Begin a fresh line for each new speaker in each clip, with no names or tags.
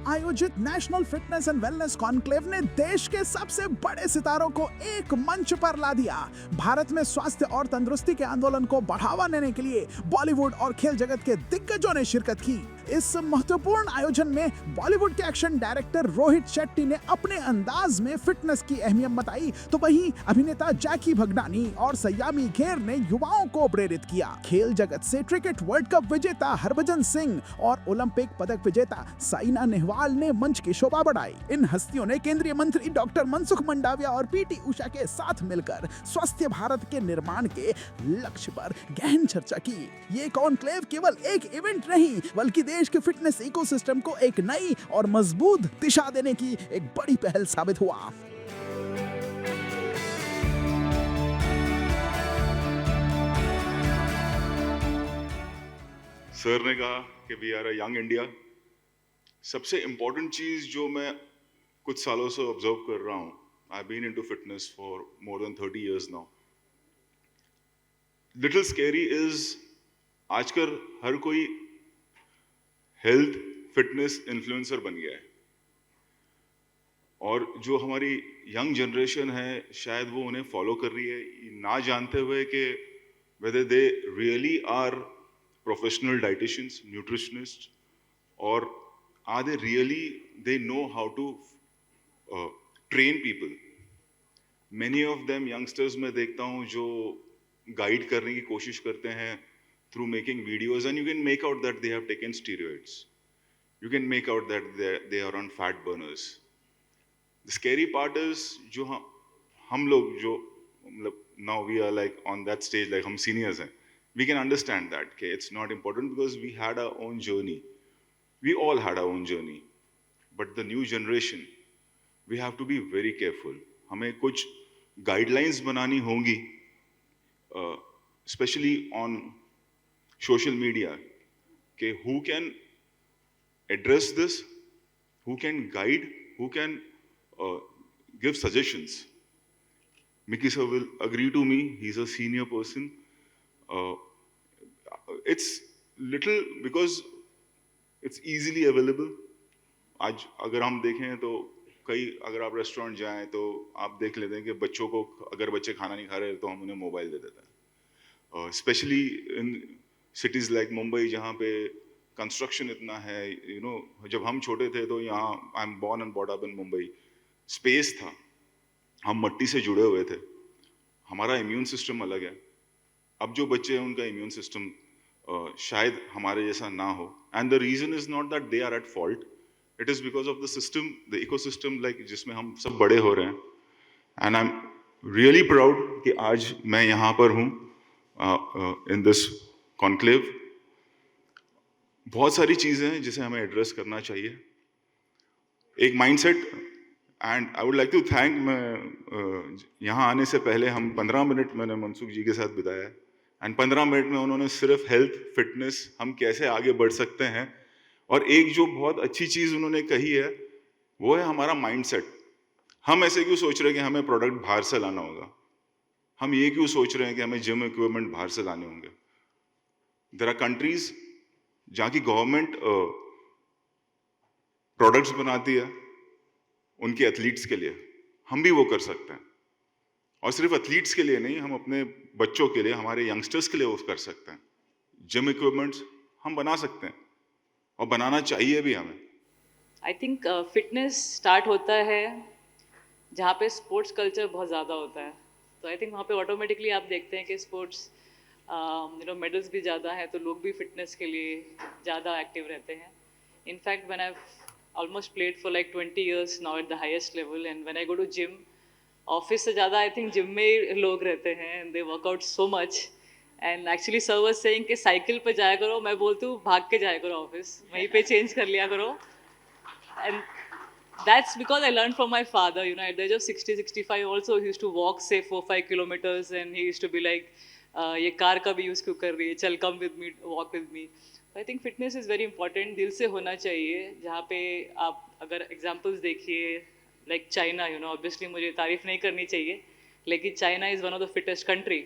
आयोजित national fitness and wellness conclave ने देश के सबसे बड़े सितारों को एक मंच पर ला दिया। भारत में स्वास्थ्य और तंदुरुस्ती के आंदोलन को बढ़ावा देने के लिए बॉलीवुड और खेल जगत के दिग्गजों ने शिरकत की। इस महत्वपूर्ण आयोजन में बॉलीवुड के एक्शन डायरेक्टर रोहित शेट्टी ने अपने अंदाज में फिटनेस की अहमियत बताई, तो वहीं अभिनेता जैकी भगनानी और सयामी खेर ने युवाओं को प्रेरित किया। खेल जगत से क्रिकेट वर्ल्ड कप विजेता हरभजन सिंह और ओलंपिक पदक विजेता साइना नेहवाल ने मंच की शोभा बढ़ाई। इन हस्तियों ने केंद्रीय मंत्री डॉक्टर मनसुख मंडाविया और पीटी उषा के साथ मिलकर स्वस्थ भारत के निर्माण के लक्ष्य पर गहन चर्चा की। ये कॉन्क्लेव केवल एक इवेंट नहीं, बल्कि देश के फिटनेस इकोसिस्टम को एक नई और मजबूत दिशा देने की एक बड़ी पहल साबित हुआ।
सर ने कहा कि we are a young India. सबसे इंपॉर्टेंट चीज जो मैं कुछ सालों से ऑब्जर्व कर रहा हूं, I been into fitness for more than 30 years now. Little scary is आजकल हर कोई हेल्थ फिटनेस इन्फ्लुएंसर बन गया है, और जो हमारी यंग जनरेशन है शायद वो उन्हें फॉलो कर रही है ना जानते हुए कि whether they really are professional dietitians, nutritionists, or are they really they know how to train people. Many of them youngsters मैं देखता हूँ जो गाइड करने की कोशिश करते हैं through making videos, and you can make out that they have taken steroids. You can make out that they are on fat burners. The scary part is जो हम लोग जो मतलब now we are like on that stage, like हम seniors हैं, we can understand that okay, it's not important because we had our own journey. We all had our own journey. But the new generation, we have to be very careful. हमें कुछ guidelines बनानी होंगी, especially on social media, okay, who can address this, who can guide, who can give suggestions. Mickey sir will agree to me, he's a senior person. It's little because it's easily available. आज अगर हम देखें तो कई अगर आप restaurant जाएं तो आप देख लेते हैं कि बच्चों को अगर बच्चे खाना नहीं खा रहे तो हम उन्हें मोबाइल दे देते हैं। Specially in cities like Mumbai जहाँ पे कंस्ट्रक्शन इतना है, यू नो, जब हम छोटे थे तो यहाँ I am born and bought up in Mumbai, space था, हम मट्टी से जुड़े हुए थे, हमारा इम्यून सिस्टम अलग है। अब जो बच्चे हैं उनका इम्यून सिस्टम शायद हमारे जैसा ना हो, and the reason is not that they are at fault, it is because of the system, the ecosystem like जिसमें हम सब बड़े हो रहे हैं। And I am really proud कि आज मैं यहाँ पर हूँ इन दिस कॉन्क्लेव। बहुत सारी चीज़ें हैं जिसे हमें एड्रेस करना चाहिए। एक mindset, and I would like to thank, मैं यहाँ आने से पहले हम 15 मिनट मैंने मनसुख जी के साथ बिताया, एंड 15 मिनट में उन्होंने सिर्फ हेल्थ फिटनेस हम कैसे आगे बढ़ सकते हैं, और एक जो बहुत अच्छी चीज़ उन्होंने कही है वो है हमारा माइंडसेट। हम ऐसे क्यों सोच रहे हैं कि हमें प्रोडक्ट बाहर से लाना होगा, हम ये क्यों सोच रहे हैं कि हमें जिम इक्विपमेंट बाहर से लाने होंगे। देयर आर कंट्रीज जहाँ की गवर्नमेंट प्रोडक्ट्स बनाती है उनके एथलीट्स के लिए, हम भी वो कर सकते हैं। और सिर्फ एथलीट्स के लिए नहीं, हम अपने बच्चों के लिए, हमारे यंगस्टर्स के लिए वो कर सकते हैं। जिम इक्विपमेंट्स हम बना सकते हैं और बनाना चाहिए भी हमें।
आई थिंक फिटनेस स्टार्ट होता है जहाँ पे स्पोर्ट्स कल्चर बहुत ज़्यादा होता है, तो आई थिंक वहाँ पे ऑटोमेटिकली आप देखते हैं कि स्पोर्ट्स मेडल्स भी ज़्यादा हैं, तो लोग भी फिटनेस के लिए ज़्यादा एक्टिव रहते हैं। In fact when I almost played for like 20 years now at the highest level, and when I go to gym, office से ज़्यादा आई थिंक जिम में ही लोग रहते हैं, and they workout so much. And actually sir was saying कि cycle पे जाया करो, मैं बोलती हूँ भाग के जाया करो ऑफिस, वहीं पे चेंज कर लिया करो। And that's because I learned from my father, you know, at the age of 60, 65 also, he used to walk say 4-5 kilometers, and he used to be like, ये कार का भी यूज़ क्यों कर रही है, चल come with me, walk with me. I think fitness is very important, दिल से होना चाहिए। जहाँ पे आप अगर एग्जांपल्स देखिए like China, you know, obviously मुझे तारीफ नहीं करनी चाहिए, लेकिन China is one of the fittest country,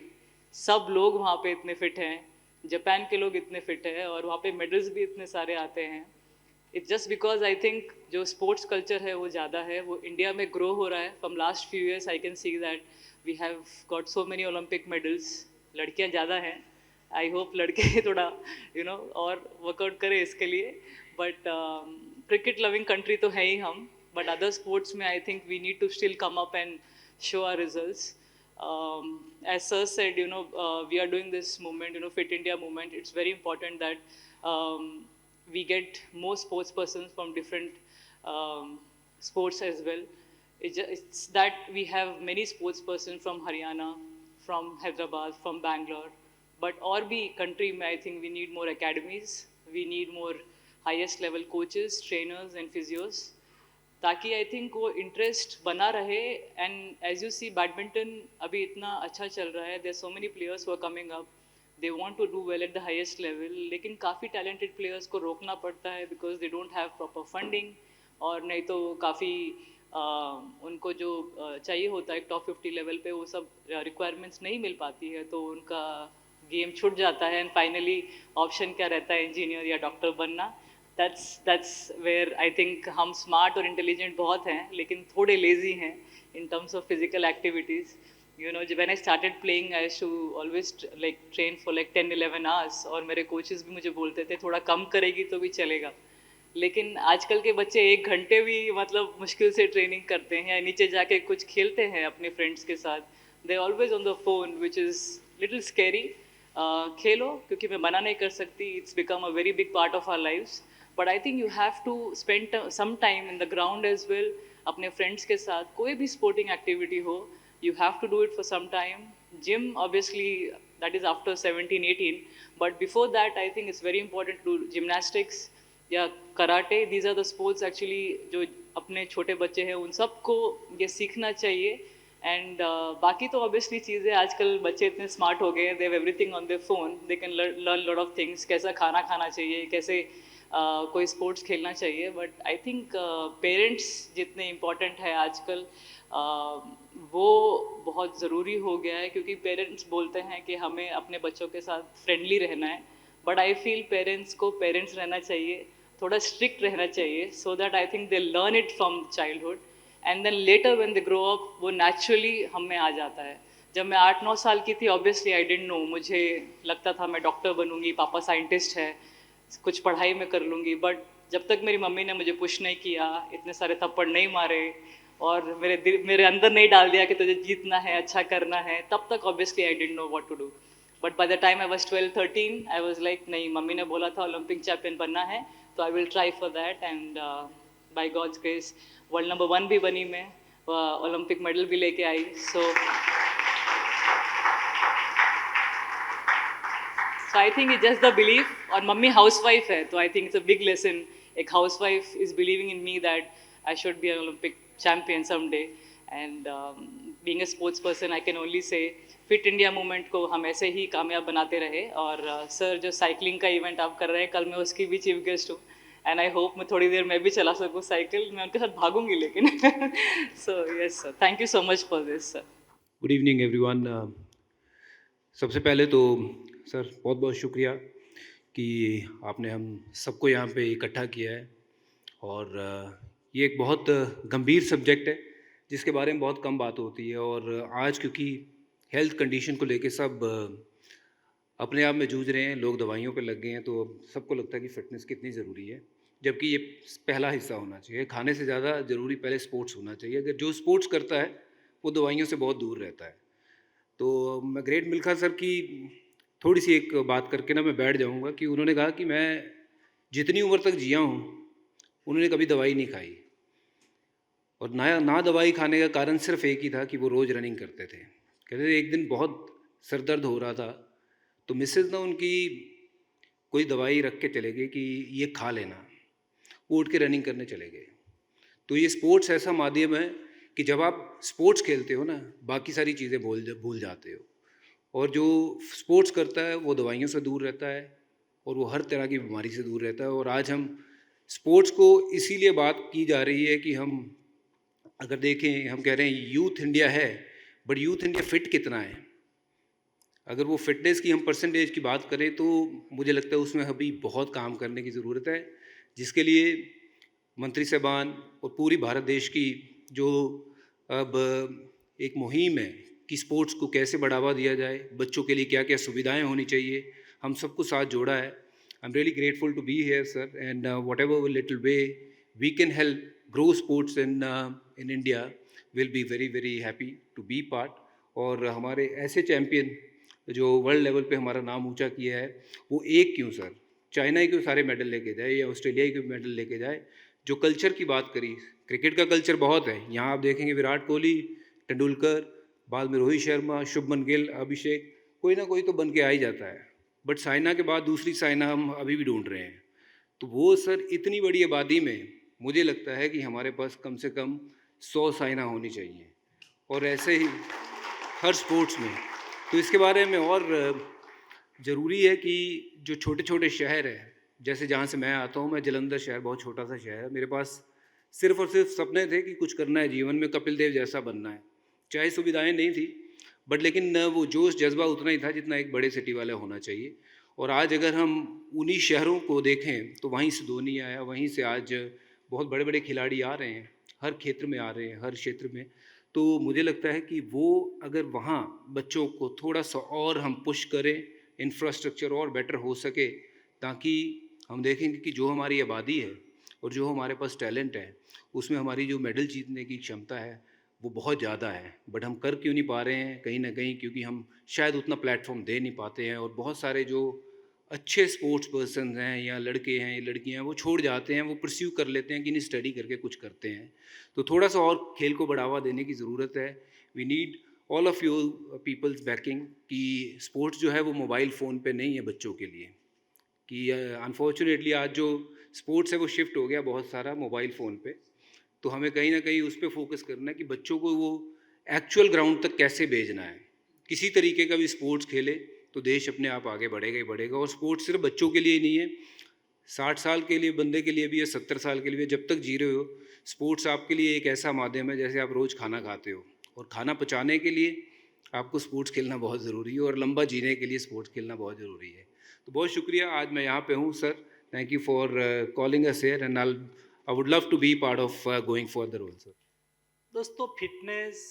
सब लोग वहाँ पे इतने फिट हैं, जापान के लोग इतने फिट हैं, और वहाँ पे मेडल्स भी इतने सारे आते हैं। It's just because I think जो स्पोर्ट्स कल्चर है वो ज़्यादा है, वो इंडिया में ग्रो हो रहा है. From last few years I can see that we have got so many Olympic medals. लड़कियां ज़्यादा हैं. आई होप लड़के थोड़ा और वर्कआउट करें इसके लिए. बट क्रिकेट लविंग कंट्री तो है ही हम, बट अदर स्पोर्ट्स में I think we need to still come up and show our results. As sir said, we are doing this movement, Fit India movement. It's very important that we get more sports persons from different sports as well. It's that we have many sports persons from Haryana, from Hyderabad, from Bangalore. But और भी country में I think we need more academies. We need more highest level coaches, trainers and physios. ताकि I think वो interest बना रहे. And as you see badminton अभी इतना अच्छा चल रहा है. There so many players who are coming up, they want to do well at the highest level. लेकिन काफ़ी टैलेंटेड प्लेयर्स को रोकना पड़ता है because they don't have proper funding, और नहीं तो काफ़ी उनको जो चाहिए होता है टॉप 50 लेवल पे वो सब रिक्वायरमेंट्स नहीं मिल पाती है, तो उनका गेम छूट जाता है. एंड फाइनली ऑप्शन क्या रहता है, इंजीनियर या डॉक्टर बनना. that's where I think हम smart और intelligent बहुत हैं, लेकिन थोड़े lazy हैं in terms of physical activities. When I started playing, I used to always train for 10-11 hours, और मेरे coaches भी मुझे बोलते थे थोड़ा कम करेगी तो भी चलेगा. लेकिन आजकल के बच्चे 1 घंटे भी मतलब मुश्किल से ट्रेनिंग करते हैं, नीचे जाके कुछ खेलते हैं अपने फ्रेंड्स के साथ. They always on the phone, which is little scary. खेलो, क्योंकि मैं मना नहीं कर सकती. It's become a very big part of our lives. But I think you have to spend some time in the ground as well. अपने friends के साथ कोई भी sporting activity हो, you have to do it for some time. Gym obviously that is after 17-18, but before that I think it's very important to do gymnastics या karate. These are the sports actually जो अपने छोटे बच्चे हैं उन सबको ये सीखना चाहिए. एंड बाकी तो ऑब्वियसली चीज़ें आजकल बच्चे इतने स्मार्ट हो गए, they have everything on their phone, they can learn lot of things. कैसा खाना खाना चाहिए, कैसे कोई स्पोर्ट्स खेलना चाहिए. बट आई थिंक पेरेंट्स जितने इम्पॉर्टेंट है आजकल वो बहुत ज़रूरी हो गया है, क्योंकि पेरेंट्स बोलते हैं कि हमें अपने बच्चों के साथ फ्रेंडली रहना है. बट आई फील पेरेंट्स को पेरेंट्स रहना चाहिए, थोड़ा स्ट्रिक्ट रहना चाहिए, so that I think they learn it from childhood. And then later when they grow up वो नेचुरली हम में आ जाता है. जब मैं 8-9 साल की थी ऑब्वियसली आई डिडंट नो, मुझे लगता था मैं डॉक्टर बनूंगी, पापा साइंटिस्ट है, कुछ पढ़ाई में कर लूँगी. बट जब तक मेरी मम्मी ने मुझे पुश नहीं किया, इतने सारे थप्पड़ नहीं मारे और मेरे अंदर नहीं डाल दिया कि तुझे जीतना है, अच्छा करना है, तब तक obviously I didn't know what to do. But by the time I was 12-13 I was like नहीं, मम्मी ने बोला था ओलंपिक चैंपियन बनना है तो I will try for that. And by God's grace world number 1 भी बनी मैं, ओलंपिक मेडल भी लेके आई. So I think it's just the belief. और मम्मी हाउसवाइफ है तो I think it's a big lesson. एक housewife is believing in me that I should be an Olympic champion someday. And being a sports person, I can only say fit India movement को हम ऐसे ही कामयाब बनाते रहे. और sir जो cycling का इवेंट आप कर रहे हैं, कल मैं उसकी भी चीफ गेस्ट हूँ. एंड आई होप मैं थोड़ी देर मैं भी चला सकूँ साइकिल, मैं उनके साथ भागूंगी लेकिन. So yes sir, thank you so much for this sir.
Good evening everyone. सबसे पहले तो सर बहुत बहुत शुक्रिया कि आपने हम सबको यहाँ पे इकट्ठा किया है. और ये एक बहुत गंभीर सब्जेक्ट है जिसके बारे में बहुत कम बात होती है. और आज क्योंकि हेल्थ कंडीशन को लेके सब अपने आप में जूझ रहे हैं, लोग दवाइयों पे लग गए हैं, तो अब सबको लगता है कि फ़िटनेस कितनी ज़रूरी है, जबकि ये पहला हिस्सा होना चाहिए. खाने से ज़्यादा ज़रूरी पहले स्पोर्ट्स होना चाहिए. अगर जो स्पोर्ट्स करता है वो दवाइयों से बहुत दूर रहता है. तो मैं ग्रेट मिल्खा सर की थोड़ी सी एक बात करके ना मैं बैठ जाऊंगा कि उन्होंने कहा कि मैं जितनी उम्र तक जिया हूँ उन्होंने कभी दवाई नहीं खाई. और ना दवाई खाने का कारण सिर्फ एक ही था कि वो रोज़ रनिंग करते थे. कहते थे एक दिन बहुत सर दर्द हो रहा था तो मिसेज ना उनकी कोई दवाई रख के चले गए कि ये खा लेना. वो उठ के रनिंग करने चले गए. तो ये स्पोर्ट्स ऐसा माध्यम है कि जब आप स्पोर्ट्स खेलते हो ना, बाकी सारी चीज़ें भूल जाते हो. और जो स्पोर्ट्स करता है वो दवाइयों से दूर रहता है और वो हर तरह की बीमारी से दूर रहता है. और आज हम स्पोर्ट्स को इसीलिए बात की जा रही है कि हम अगर देखें, हम कह रहे हैं यूथ इंडिया है, बट यूथ इंडिया फिट कितना है. अगर वो फिटनेस की हम परसेंटेज की बात करें तो मुझे लगता है उसमें अभी बहुत काम करने की ज़रूरत है. जिसके लिए मंत्री साहबान और पूरी भारत देश की जो अब एक मुहिम है कि स्पोर्ट्स को कैसे बढ़ावा दिया जाए, बच्चों के लिए क्या क्या सुविधाएं होनी चाहिए, हम सबको साथ जोड़ा है. I am really grateful to be here sir, and whatever little way we can help grow sports in India will be very very happy to be part. और हमारे ऐसे चैम्पियन जो वर्ल्ड लेवल पे हमारा नाम ऊंचा किया है, वो एक क्यों सर, चाइना ही क्यों सारे मेडल लेके जाए या ऑस्ट्रेलिया ही क्यों मेडल लेके जाए. जो कल्चर की बात करी, क्रिकेट का कल्चर बहुत है यहाँ. आप देखेंगे विराट कोहली, तेंदुलकर, बाद में रोहित शर्मा, शुभमन गिल, अभिषेक, कोई ना कोई तो बन के आ ही जाता है. बट साइना के बाद दूसरी साइना हम अभी भी ढूंढ रहे हैं. तो वो सर इतनी बड़ी आबादी में मुझे लगता है कि हमारे पास कम से कम 100 साइना होनी चाहिए, और ऐसे ही हर स्पोर्ट्स में. तो इसके बारे में और ज़रूरी है कि जो छोटे छोटे शहर हैं, जैसे जहाँ से मैं आता हूँ, मैं जलंधर शहर, बहुत छोटा सा शहर है. मेरे पास सिर्फ और सिर्फ सपने थे कि कुछ करना है जीवन में, कपिल देव जैसा बनना है. चाहे सुविधाएं नहीं थी, बट लेकिन वो जोश जज्बा उतना ही था जितना एक बड़े सिटी वाला होना चाहिए. और आज अगर हम उन्हीं शहरों को देखें तो वहीं से धोनी आया, वहीं से आज बहुत बड़े बड़े खिलाड़ी आ रहे हैं, हर क्षेत्र में आ रहे हैं, हर क्षेत्र में. तो मुझे लगता है कि वो अगर वहाँ बच्चों को थोड़ा सा और हम पुश करें, इंफ्रास्ट्रक्चर और बेटर हो सके, ताकि हम देखेंगे कि जो हमारी आबादी है और जो हमारे पास टैलेंट है, उसमें हमारी जो मेडल जीतने की क्षमता है वो बहुत ज़्यादा है. बट हम कर क्यों नहीं पा रहे हैं, कहीं ना कहीं क्योंकि हम शायद उतना प्लेटफॉर्म दे नहीं पाते हैं. और बहुत सारे जो अच्छे स्पोर्ट्स पर्सन हैं या लड़के हैं या लड़कियां हैं, वो छोड़ जाते हैं, वो परस्यू कर लेते हैं कि नहीं स्टडी करके कुछ करते हैं. तो थोड़ा सा और खेल को बढ़ावा देने की ज़रूरत है. We need all of you people's backing कि स्पोर्ट्स जो है वो मोबाइल फ़ोन पे नहीं है बच्चों के लिए. कि अनफॉर्चुनेटली आज जो स्पोर्ट्स है वो शिफ्ट हो गया बहुत सारा मोबाइल फ़ोन पे. तो हमें कहीं ना कहीं उस पर फोकस करना है कि बच्चों को वो एक्चुअल ग्राउंड तक कैसे भेजना है. किसी तरीके का भी स्पोर्ट्स खेले तो देश अपने आप आगे बढ़ेगा ही बढ़ेगा. और स्पोर्ट्स सिर्फ बच्चों के लिए ही नहीं है, 60 साल के लिए बंदे के लिए भी है, 70 साल के लिए भी है. जब तक जी रहे हो, स्पोर्ट्स आपके लिए एक ऐसा माध्यम है जैसे आप रोज़ खाना खाते हो, और खाना पचाने के लिए आपको स्पोर्ट्स खेलना बहुत ज़रूरी है, और लंबा जीने के लिए स्पोर्ट्स खेलना बहुत ज़रूरी है. तो बहुत शुक्रिया, आज मैं यहाँ पे हूँ sir. Thank you for calling us here, and I would love to be part of going for the role sir.
दोस्तों, फिटनेस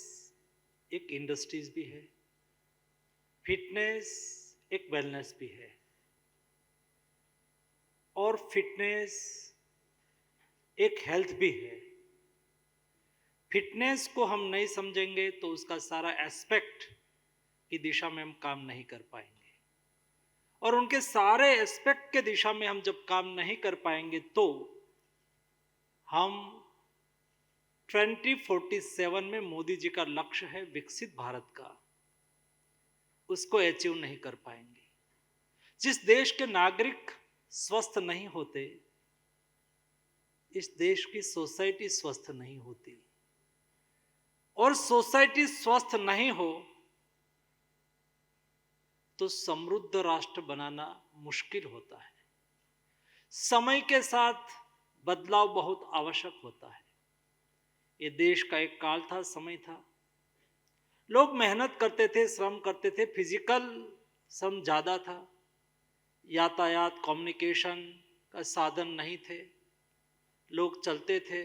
एक इंडस्ट्रीज भी है, फिटनेस एक वेलनेस भी है, और फिटनेस एक हेल्थ भी है. फिटनेस को हम नहीं समझेंगे तो उसका सारा एस्पेक्ट की दिशा में हम काम नहीं कर पाएंगे, और उनके सारे एस्पेक्ट के दिशा में हम जब काम नहीं कर पाएंगे तो हम 2047 में मोदी जी का लक्ष्य है विकसित भारत का, उसको अचीव नहीं कर पाएंगे. जिस देश के नागरिक स्वस्थ नहीं होते, इस देश की सोसाइटी स्वस्थ नहीं होती, और सोसाइटी स्वस्थ नहीं हो तो समृद्ध राष्ट्र बनाना मुश्किल होता है. समय के साथ बदलाव बहुत आवश्यक होता है. ये देश का एक काल था, समय था, लोग मेहनत करते थे, श्रम करते थे, फिजिकल श्रम ज़्यादा था, यातायात कम्युनिकेशन का साधन नहीं थे, लोग चलते थे,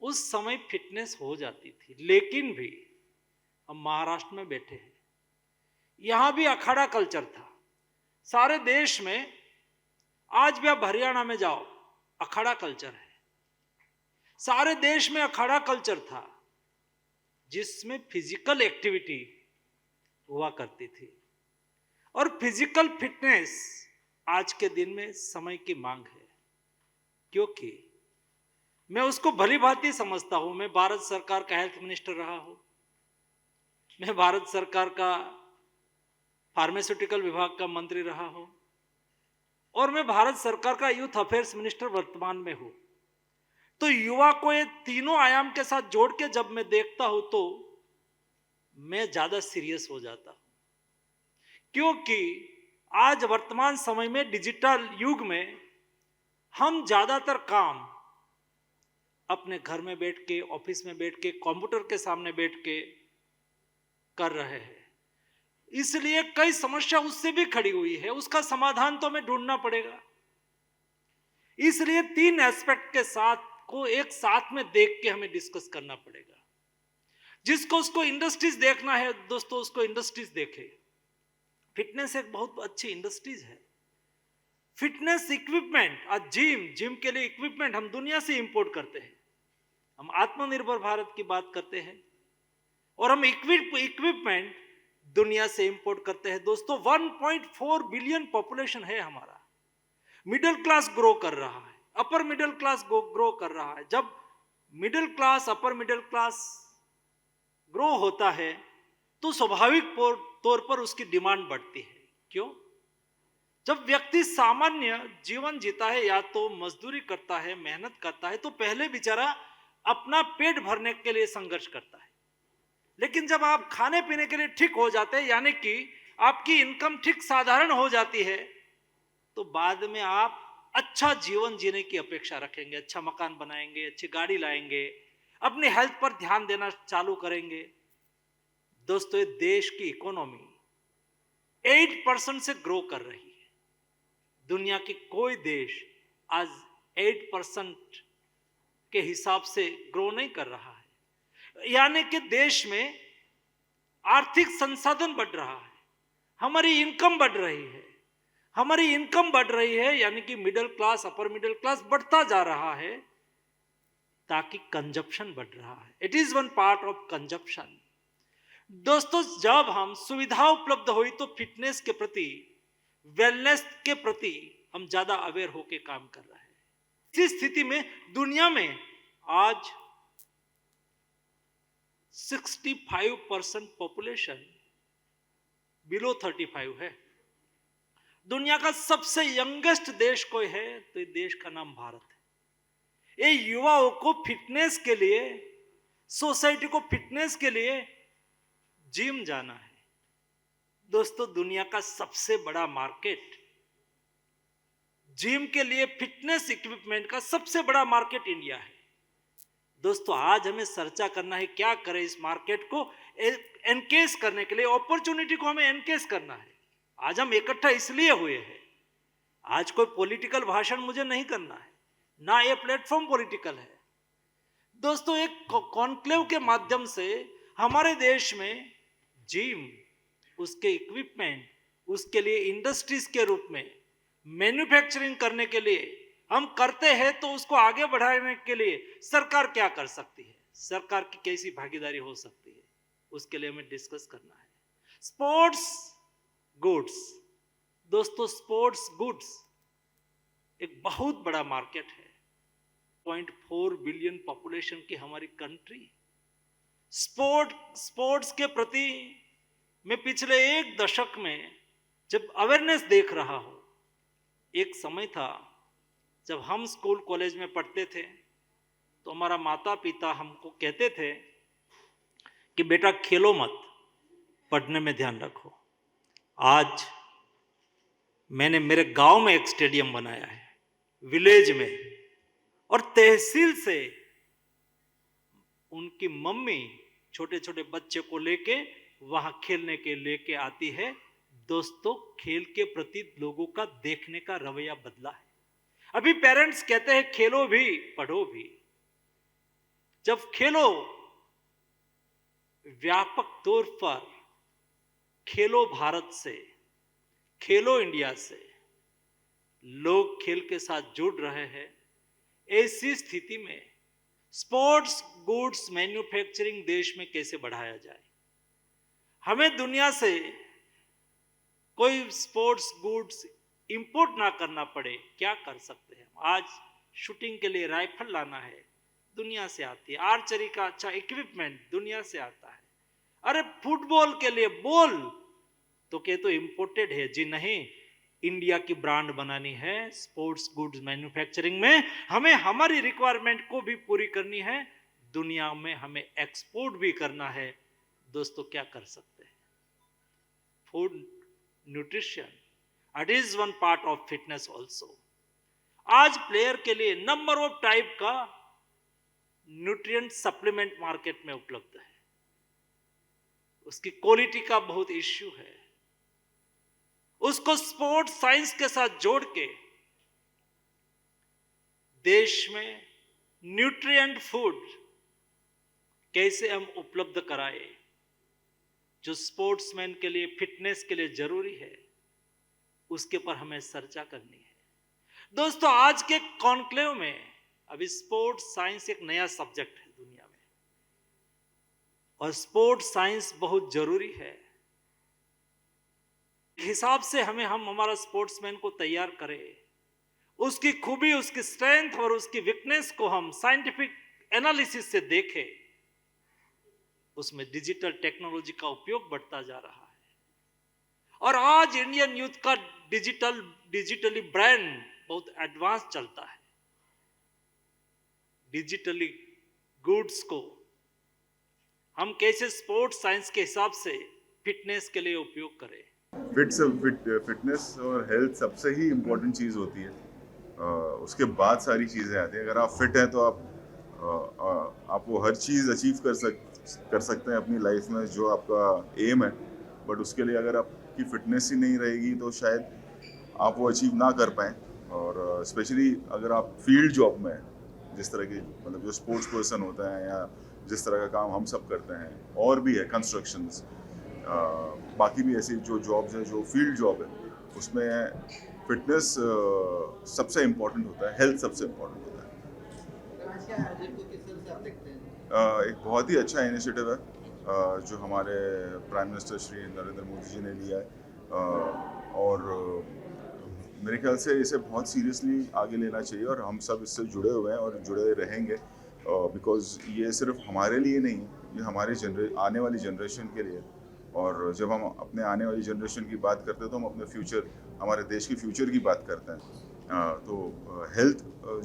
उस समय फिटनेस हो जाती थी. लेकिन भी हम महाराष्ट्र में बैठे हैं, यहाँ भी अखाड़ा कल्चर था सारे देश में. आज भी आप हरियाणा में जाओ, अखाड़ा कल्चर है. सारे देश में अखाड़ा कल्चर था, जिसमें फिजिकल एक्टिविटी हुआ करती थी. और फिजिकल फिटनेस आज के दिन में समय की मांग है, क्योंकि मैं उसको भली भांति समझता हूं. मैं भारत सरकार का हेल्थ मिनिस्टर रहा हूं, मैं भारत सरकार का फार्मास्यूटिकल विभाग का मंत्री रहा हूं, और मैं भारत सरकार का यूथ अफेयर्स मिनिस्टर वर्तमान में हूं. तो युवा को ये तीनों आयाम के साथ जोड़ के जब मैं देखता हूं तो मैं ज्यादा सीरियस हो जाता हूं, क्योंकि आज वर्तमान समय में डिजिटल युग में हम ज्यादातर काम अपने घर में बैठ के, ऑफिस में बैठ के, कंप्यूटर के सामने बैठ के कर रहे हैं. इसलिए कई समस्या उससे भी खड़ी हुई है, उसका समाधान तो हमें ढूंढना पड़ेगा. इसलिए 3 एस्पेक्ट के साथ को एक साथ में देख के हमें डिस्कस करना पड़ेगा। जिसको उसको इंडस्ट्रीज देखना है दोस्तों, उसको इंडस्ट्रीज देखे। फिटनेस एक बहुत अच्छी इंडस्ट्रीज है। फिटनेस इक्विपमेंट, आज जिम के लिए इक्विपमेंट हम दुनिया से इंपोर्ट करते हैं। हम आत्मनिर्भर भारत की बात करते हैं और हम इक्विपमेंट दुनिया से इंपोर्ट करते हैं। दोस्तों 1.4 बिलियन पॉपुलेशन है हमारा। मिडिल क्लास ग्रो कर रहा है, अपर मिडिल क्लास ग्रो कर रहा है। जब middle class, upper middle class grow होता है तो स्वाभाविक तौर पर उसकी डिमांड बढ़ती है। क्यों? जब व्यक्ति सामान्य जीवन जीता है, या तो मजदूरी करता है, मेहनत करता है, तो पहले बेचारा अपना पेट भरने के लिए संघर्ष करता है। लेकिन जब आप खाने पीने के लिए ठीक हो जाते हैं, यानी कि आपकी इनकम ठीक साधारण हो जाती है, तो बाद में आप अच्छा जीवन जीने की अपेक्षा रखेंगे, अच्छा मकान बनाएंगे, अच्छी गाड़ी लाएंगे, अपनी हेल्थ पर ध्यान देना चालू करेंगे। दोस्तों, देश की इकोनॉमी 8% से ग्रो कर रही है। दुनिया की कोई देश आज 8% के हिसाब से ग्रो नहीं कर रहा है। यानी कि देश में आर्थिक संसाधन बढ़ रहा है, हमारी इनकम बढ़ रही है। हमारी इनकम बढ़ रही है यानी कि middle class, upper middle class बढ़ता जा रहा है, ताकि कंजप्शन बढ़ रहा है। It is one part of consumption. दोस्तों, जब हम सुविधा उपलब्ध हुई तो फिटनेस के प्रति, वेलनेस के प्रति हम ज्यादा अवेयर होकर काम कर रहे हैं। इसी स्थिति में दुनिया में आज 65% पॉपुलेशन बिलो 35 है। दुनिया का सबसे यंगेस्ट देश कोई है तो ये देश का नाम भारत है। ये युवाओं को फिटनेस के लिए, सोसाइटी को फिटनेस के लिए जिम जाना है। दोस्तों, दुनिया का सबसे बड़ा मार्केट जिम के लिए, फिटनेस इक्विपमेंट का सबसे बड़ा मार्केट इंडिया है। दोस्तों, आज हमें चर्चा करना है क्या करें इस मार्केट को एनकेज करने के लिए, अपॉर्चुनिटी को हमें एनकेज करना है। आज हम इकट्ठा इसलिए हुए हैं, आज कोई पॉलिटिकल भाषण मुझे नहीं करना है, ना ये प्लेटफॉर्म पॉलिटिकल है। दोस्तों, एक कॉन्क्लेव के माध्यम से हमारे देश में जिम, उसके इक्विपमेंट, उसके लिए इंडस्ट्रीज के रूप में मैन्युफैक्चरिंग करने के लिए हम करते हैं, तो उसको आगे बढ़ाने के लिए सरकार क्या कर सकती है, सरकार की कैसी भागीदारी हो सकती है, उसके लिए हमें डिस्कस करना है। स्पोर्ट्स गुड्स, दोस्तों स्पोर्ट्स गुड्स एक बहुत बड़ा मार्केट है। 0.4 बिलियन पॉपुलेशन की हमारी कंट्री। स्पोर्ट्स के प्रति मैं पिछले 1 दशक में जब अवेयरनेस देख रहा हूं, एक समय था जब हम स्कूल कॉलेज में पढ़ते थे तो हमारा माता पिता हमको कहते थे कि बेटा खेलो मत, पढ़ने में ध्यान रखो। आज मैंने मेरे गांव में एक स्टेडियम बनाया है, विलेज में, और तहसील से उनकी मम्मी छोटे छोटे बच्चे को लेके वहां खेलने के लेके आती है। दोस्तों, खेल के प्रति लोगों का देखने का रवैया बदला है। अभी पेरेंट्स कहते हैं खेलो भी पढ़ो भी। जब खेलो व्यापक तौर पर, खेलो भारत से, खेलो इंडिया से लोग खेल के साथ जुड़ रहे हैं, ऐसी स्थिति में स्पोर्ट्स गुड्स मैन्युफैक्चरिंग देश में कैसे बढ़ाया जाए। हमें दुनिया से कोई स्पोर्ट्स गुड्स इंपोर्ट ना करना पड़े, क्या कर सकते हैं। आज शूटिंग के लिए राइफल लाना है, दुनिया से आती है। आर्चरी का अच्छा इक्विपमेंट दुनिया से आता है। अरे फुटबॉल के लिए बॉल तो क्या तो इंपोर्टेड है? जी नहीं, इंडिया की ब्रांड बनानी है। स्पोर्ट्स गुड्स मैन्युफैक्चरिंग में हमें हमारी रिक्वायरमेंट को भी पूरी करनी है, दुनिया में हमें एक्सपोर्ट भी करना है। दोस्तों, क्या कर सकते हैं? Food nutrition, it is one part of fitness also. आज प्लेयर के लिए नंबर ऑफ टाइप का न्यूट्रिएंट सप्लीमेंट मार्केट में उपलब्ध है। उसकी क्वालिटी का बहुत इश्यू है। उसको स्पोर्ट्स साइंस के साथ जोड़ के देश में न्यूट्रिएंट फूड कैसे हम उपलब्ध कराए, जो स्पोर्ट्समैन के लिए, फिटनेस के लिए जरूरी है, उसके ऊपर हमें चर्चा करनी है। दोस्तों, आज के कॉन्क्लेव में अभी स्पोर्ट्स साइंस एक नया सब्जेक्ट है दुनिया में, और स्पोर्ट्स साइंस बहुत जरूरी है। हिसाब से हम हमारा स्पोर्ट्समैन को तैयार करें, उसकी खूबी, उसकी स्ट्रेंथ और उसकी वीकनेस को हम साइंटिफिक एनालिसिस से देखें। उसमें डिजिटल टेक्नोलॉजी का उपयोग बढ़ता जा रहा है, और आज इंडियन यूथ का डिजिटली ब्रेन बहुत एडवांस चलता है। डिजिटली गुड्स को हम कैसे स्पोर्ट्स साइंस के हिसाब से फिटनेस के लिए उपयोग करें।
फिटनेस और हेल्थ सबसे ही इम्पोर्टेंट चीज़ होती है। उसके बाद सारी चीज़ें आती हैं। अगर आप फिट हैं तो आप वो हर चीज़ अचीव कर सकते हैं अपनी लाइफ में जो आपका एम है। बट उसके लिए अगर आपकी फिटनेस ही नहीं रहेगी तो शायद आप वो अचीव ना कर पाएँ। और स्पेशली अगर आप फील्ड जॉब में हैं, जिस तरह की मतलब जो स्पोर्ट्स पर्सन होता है या जिस तरह का काम हम सब करते हैं, और भी है कंस्ट्रक्शंस, बाकी भी ऐसी जो जॉब्स हैं जो फील्ड जॉब है, उसमें फिटनेस सबसे इम्पोर्टेंट होता है, हेल्थ सबसे इम्पोर्टेंट होता है। एक बहुत ही अच्छा इनिशिएटिव है जो हमारे प्राइम मिनिस्टर श्री नरेंद्र मोदी जी ने लिया है, और मेरे ख्याल से इसे बहुत सीरियसली आगे लेना चाहिए, और हम सब इससे जुड़े हुए हैं और जुड़े रहेंगे, बिकॉज ये सिर्फ हमारे लिए नहीं, ये हमारे आने वाली जनरेशन के लिए। और जब हम अपने आने वाली जनरेशन की बात करते हैं तो हम अपने फ्यूचर, हमारे देश की फ्यूचर की बात करते हैं। तो हेल्थ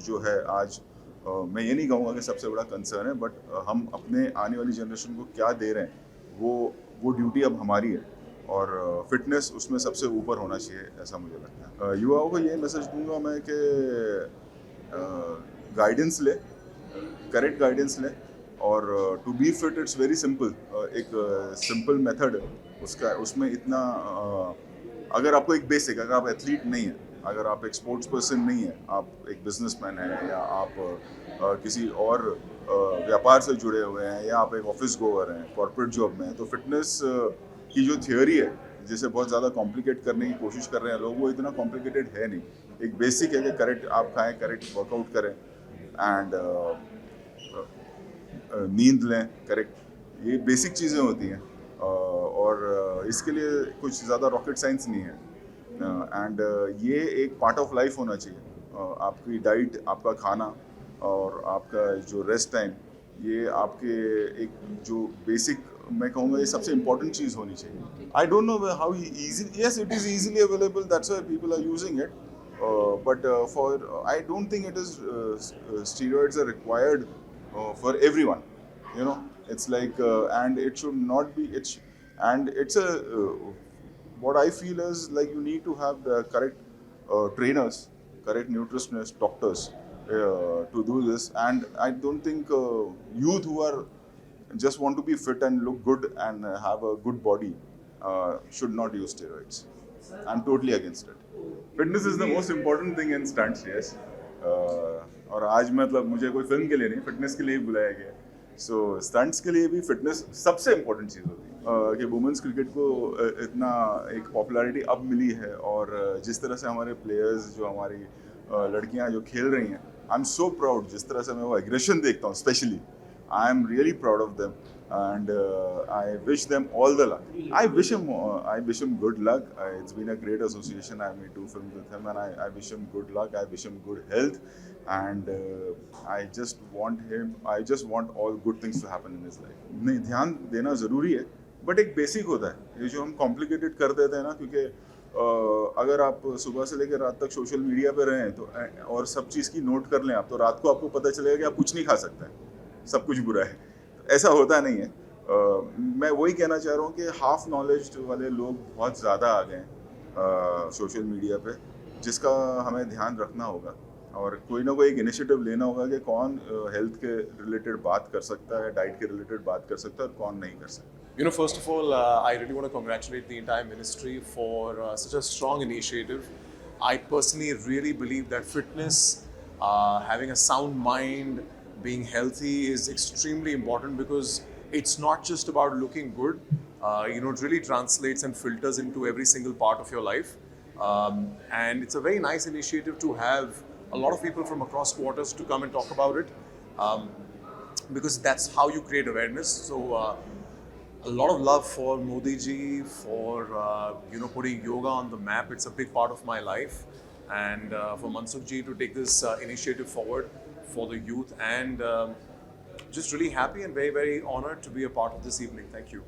जो है आज, मैं ये नहीं कहूँगा कि सबसे बड़ा कंसर्न है, बट हम अपने आने वाली जनरेशन को क्या दे रहे हैं वो ड्यूटी अब हमारी है, और फिटनेस उसमें सबसे ऊपर होना चाहिए, ऐसा मुझे लगता है। युवाओं को ये मैसेज दूंगा मैं कि गाइडेंस ले, करेक्ट गाइडेंस ले, और to be fit it's very simple. एक सिंपल मेथड है उसमें इतना अगर आपको एक बेसिक, अगर आप एथलीट नहीं हैं, अगर आप एक स्पोर्ट्स पर्सन नहीं है, आप एक बिजनेसमैन हैं, या आप किसी और व्यापार से जुड़े हुए हैं, या आप एक ऑफिस गोअर हैं, कॉर्पोरेट जॉब में हैं, तो फिटनेस की जो थियोरी है, जिसे बहुत ज़्यादा कॉम्प्लिकेट करने की कोशिश कर रहे हैं लोग, वो इतना कॉम्प्लिकेटेड है नहीं। एक बेसिक है कि करेक्ट आप खाएं, करेक्ट वर्कआउट करें, एंड नींद लें करेक्ट, ये बेसिक चीज़ें होती हैं, और इसके लिए कुछ ज़्यादा रॉकेट साइंस नहीं है, एंड ये एक पार्ट ऑफ लाइफ होना चाहिए। आपकी डाइट, आपका खाना और आपका जो रेस्ट टाइम, ये आपके एक जो बेसिक, मैं कहूँगा ये सबसे इम्पोर्टेंट चीज़ होनी चाहिए। I don't know how easy, yes it is easily available, that's why people are using it, but for I don't think it is steroids are required for everyone, you know. It's like and it should not be, it's a what I feel is like you need to have the correct trainers, correct nutritionists, doctors to do this. And I don't think youth who are just want to be fit and look good and have a good body should not use steroids. I'm totally against it. Fitness is the most important thing in stunts, yes. और आज मतलब मुझे कोई film के लिए नहीं, fitness के लिए ही बुलाया गया। सो स्टंट्स के लिए भी फिटनेस सबसे इम्पोर्टेंट चीज़ होती है। कि वुमेंस क्रिकेट को इतना एक पॉपुलैरिटी अब मिली है, और जिस तरह से हमारे प्लेयर्स, जो हमारी लड़कियां जो खेल रही हैं, आई एम सो प्राउड। जिस तरह से मैं वो एग्रेशन देखता हूँ, specially I am really proud of them, and I wish them all the luck. I wish him good luck. It's been a great association. I made 2 films with him, and I wish him good luck. I wish him good health, and I just want all good things to happen in his life. नहीं, ध्यान देना ज़रूरी है, but एक basic होता है। ये जो हम कॉम्प्लिकेटेड कर देते हैं ना, क्योंकि अगर आप सुबह से लेकर रात तक सोशल मीडिया पे रहें तो और सब चीज़ की नोट कर लें आप, तो रात को आपको पता चलेगा कि आप कुछ नहीं खा सकते हैं, सब कुछ बुरा है। ऐसा होता नहीं है। मैं वही कहना चाह रहा हूँ कि हाफ नॉलेज वाले लोग बहुत ज़्यादा आ गए हैं सोशल मीडिया पे, जिसका हमें ध्यान रखना होगा, और कोई ना कोई एक इनिशिएटिव लेना होगा कि कौन हेल्थ के रिलेटेड बात कर सकता है, डाइट के रिलेटेड बात कर सकता है, और कौन नहीं कर सकता।
You know, first of all, I really want to congratulate the entire ministry for such a strong initiative. I personally really believe that fitness Having a sound mind, being healthy is extremely important because it's not just about looking good. It really translates and filters into every single part of your life. And it's a very nice initiative to have a lot of people from across quarters to come and talk about it, because that's how you create awareness. So a lot of love for Modi ji for putting yoga on the map. It's a big part of my life, and for Mansukh ji to take this initiative forward for the youth, and just really happy and very, very honored to be a part of this evening. Thank you.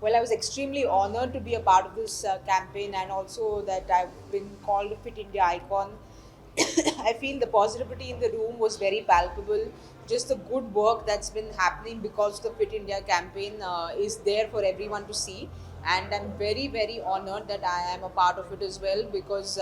Well, I was extremely honored to be a part of this campaign, and also that I've been called a Fit India icon. I feel the positivity in the room was very palpable. Just the good work that's been happening because the Fit India campaign is there for everyone to see. And I'm very, very honored that I am a part of it as well, because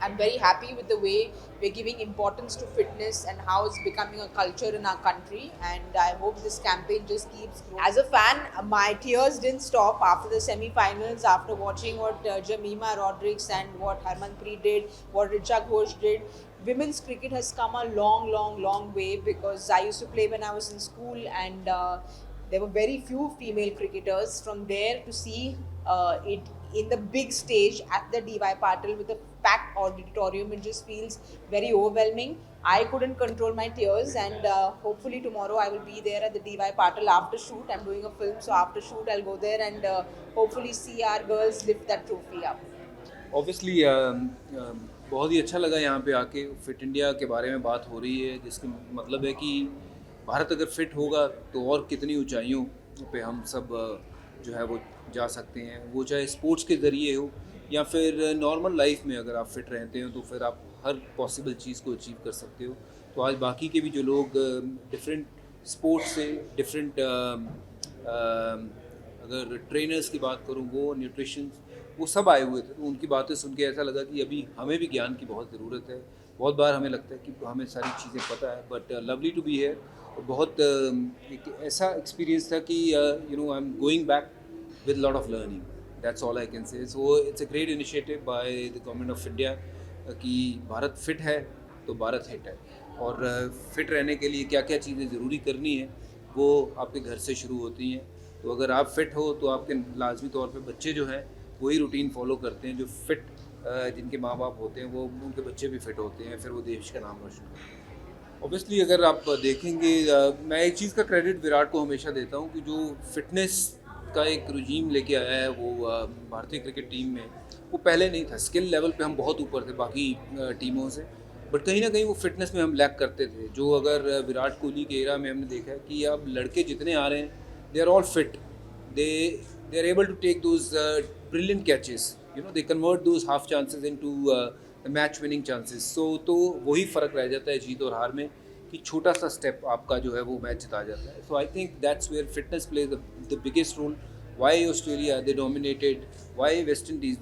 I'm very happy with the way we're giving importance to fitness and how it's becoming a culture in our country. And I hope this campaign just keeps growing. As a fan, my tears didn't stop after the semi-finals, after watching what Jemima Rodriguez and what Harmanpreet did, what Richa Ghosh did. Women's cricket has come a long, long, long way, because I used to play when I was in school, and there were very few female cricketers. From there to see it in the big stage at the DY Patil with a packed auditorium, it just feels very overwhelming. I couldn't control my tears, and hopefully tomorrow I will be there at the DY Patil after shoot. I'm doing a film, so after shoot I'll go there and hopefully see our girls lift that trophy up.
Obviously बहुत ही अच्छा लगा यहाँ पे आके fit India के बारे में बात हो रही है, जिसका मतलब है कि भारत अगर फिट होगा तो और कितनी ऊंचाइयों पे हम सब जो है वो जा सकते हैं, वो चाहे स्पोर्ट्स के ज़रिए हो या फिर नॉर्मल लाइफ में अगर आप फिट रहते हो तो फिर आप हर पॉसिबल चीज़ को अचीव कर सकते हो। तो आज बाकी के भी जो लोग डिफरेंट स्पोर्ट्स से डिफरेंट अगर ट्रेनर्स की बात करूँ, वो न्यूट्रिशन, वो सब आए हुए थे, तो उनकी बातें सुन के ऐसा लगा कि अभी हमें भी ज्ञान की बहुत ज़रूरत है। बहुत बार हमें लगता है कि हमें सारी चीज़ें पता है, but lovely to be here. बहुत एक ऐसा एक्सपीरियंस था कि I am going back with a lot of learning. That's all I can say. So it's a great initiative by the government of India कि भारत फिट है तो Bharat hit है, और फिट रहने के लिए क्या क्या चीज़ें ज़रूरी करनी है वो आपके घर से शुरू होती हैं। तो अगर आप फिट हो तो आपके लाजमी तौर पे बच्चे जो हैं वही रूटीन फॉलो करते हैं। जो फिट जिनके माँ बाप होते हैं वो उनके बच्चे भी फिट होते हैं, फिर वो देश का नाम रोशन करते हैं। ऑब्वियसली अगर आप देखेंगे, मैं एक चीज़ का क्रेडिट विराट को हमेशा देता हूँ कि जो फिटनेस का एक रुजीम लेके आया है वो भारतीय क्रिकेट टीम में, वो पहले नहीं था। स्किल लेवल पे हम बहुत ऊपर थे बाकी टीमों से, बट कहीं ना कहीं वो फिटनेस में हम लैक करते थे। जो अगर विराट कोहली के एरा में हमने देखा है कि अब लड़के जितने आ रहे हैं they are all fit, they are able to take those brilliant catches, they convert those half chances into match winning chances. तो वही फ़र्क रह जाता है जीत और हार में कि छोटा सा स्टेप आपका जो है वो मैच जिता जाता है। So I think that's where fitness plays the biggest role. Why Australia they dominated, why West Indies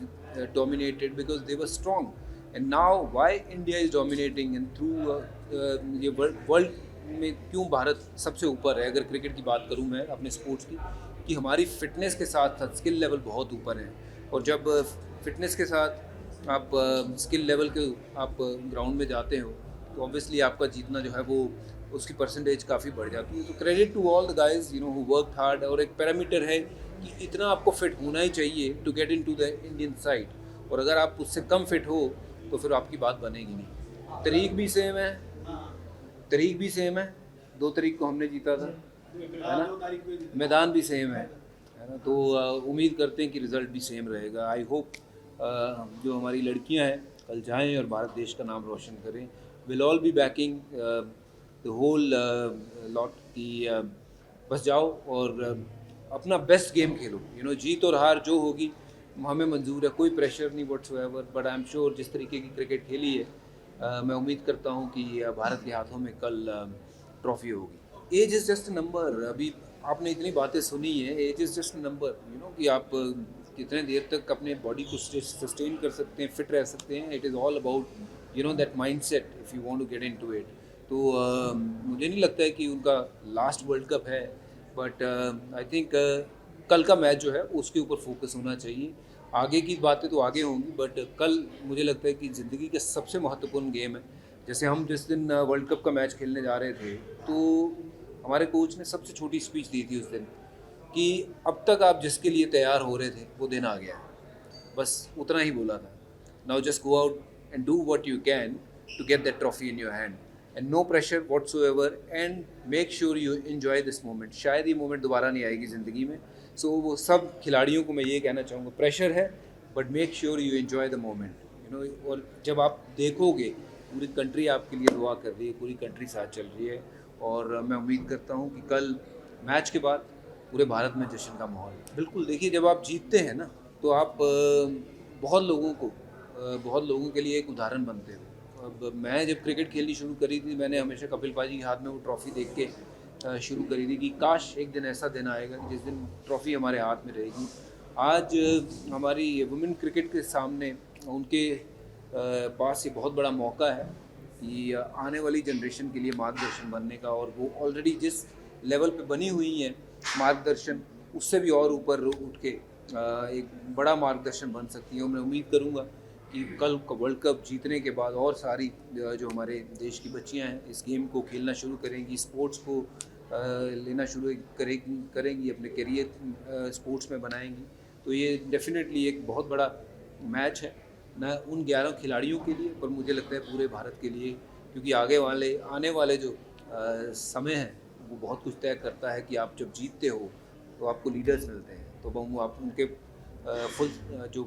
dominated, because they were strong, and now why India is dominating, and through ये world में क्यों भारत सबसे ऊपर है। अगर cricket की बात करूँ मैं अपने स्पोर्ट्स की, कि हमारी फिटनेस के साथ साथ स्किल लेवल बहुत ऊपर है, और जब फिटनेस के साथ आप स्किल लेवल के आप ग्राउंड में जाते हो तो ऑब्वियसली आपका जीतना जो है वो उसकी परसेंटेज काफ़ी बढ़ जाती है। तो credit to all the guys who worked hard, और एक पैरामीटर है कि इतना आपको फिट होना ही चाहिए to get into the Indian side, और अगर आप उससे कम फिट हो तो फिर आपकी बात बनेगी नहीं। तारीख भी सेम है, 2 तारीख को हमने जीता था, है ना, मैदान भी सेम है ना। तो उम्मीद करते हैं कि रिज़ल्ट भी सेम रहेगा। आई होप जो हमारी लड़कियां हैं कल जाएं और भारत देश का नाम रोशन करें। Will all be backing the whole lot कि बस जाओ और अपना बेस्ट गेम खेलो। जीत और हार जो होगी हमें मंजूर है, कोई प्रेशर नहीं whatsoever, but I am sure जिस तरीके की क्रिकेट खेली है मैं उम्मीद करता हूँ कि भारत के हाथों में कल ट्रॉफी होगी। Age is just number. अभी आपने इतनी बातें सुनी है, एज इज़ जस्ट नंबर, कि आप कितने देर तक अपने बॉडी को सस्टेन कर सकते हैं, फिट रह सकते हैं। It is all about that mindset if you want to get into it. तो मुझे नहीं लगता है कि उनका लास्ट वर्ल्ड कप है, बट आई थिंक कल का मैच जो है उसके ऊपर फोकस होना चाहिए। आगे की बातें तो आगे होंगी, बट कल मुझे लगता है कि ज़िंदगी का सबसे महत्वपूर्ण गेम है, जैसे हम जिस दिन वर्ल्ड कप का मैच खेलने जा रहे थे, तो हमारे कोच ने सबसे छोटी स्पीच दी थी उस दिन कि अब तक आप जिसके लिए तैयार हो रहे थे वो दिन आ गया है, बस उतना ही बोला था। Now just go out and do what you can to get that trophy in your hand and no pressure whatsoever and make sure you enjoy this moment. शायद ये मोमेंट दोबारा नहीं आएगी ज़िंदगी में। सो वो सब खिलाड़ियों को मैं ये कहना चाहूँगा, प्रेशर है but make sure you enjoy the moment, you know. और जब आप देखोगे पूरी कंट्री आपके लिए दुआ कर रही है, पूरी कंट्री साथ चल रही है, और मैं उम्मीद करता हूँ कि कल मैच के बाद पूरे भारत में जश्न का माहौल। बिल्कुल, देखिए जब आप जीतते हैं ना तो आप बहुत लोगों के लिए एक उदाहरण बनते हो। अब मैं जब क्रिकेट खेलनी शुरू करी थी, मैंने हमेशा कपिल पाजी के हाथ में वो ट्रॉफ़ी देख के शुरू करी थी कि काश एक दिन ऐसा दिन आएगा कि जिस दिन ट्रॉफ़ी हमारे हाथ में रहेगी। आज हमारी वुमेन क्रिकेट के सामने उनके पास ये बहुत बड़ा मौका है कि आने वाली जनरेशन के लिए मार्गदर्शन बनने का, और वो ऑलरेडी जिस लेवल पे बनी हुई हैं मार्गदर्शन, उससे भी और ऊपर उठ के एक बड़ा मार्गदर्शन बन सकती हैं। मैं उम्मीद करूँगा कि कल वर्ल्ड कप जीतने के बाद और सारी जो हमारे देश की बच्चियां हैं इस गेम को खेलना शुरू करेंगी, स्पोर्ट्स को लेना शुरू करेंगी, अपने करियर स्पोर्ट्स में बनाएंगी। तो ये डेफिनेटली एक बहुत बड़ा मैच है, न उन 11 खिलाड़ियों के लिए पर मुझे लगता है पूरे भारत के लिए, क्योंकि आने वाले जो समय है वो बहुत कुछ तय करता है कि आप जब जीतते हो तो आपको लीडर्स मिलते हैं, तो वो आप उनके फुल जो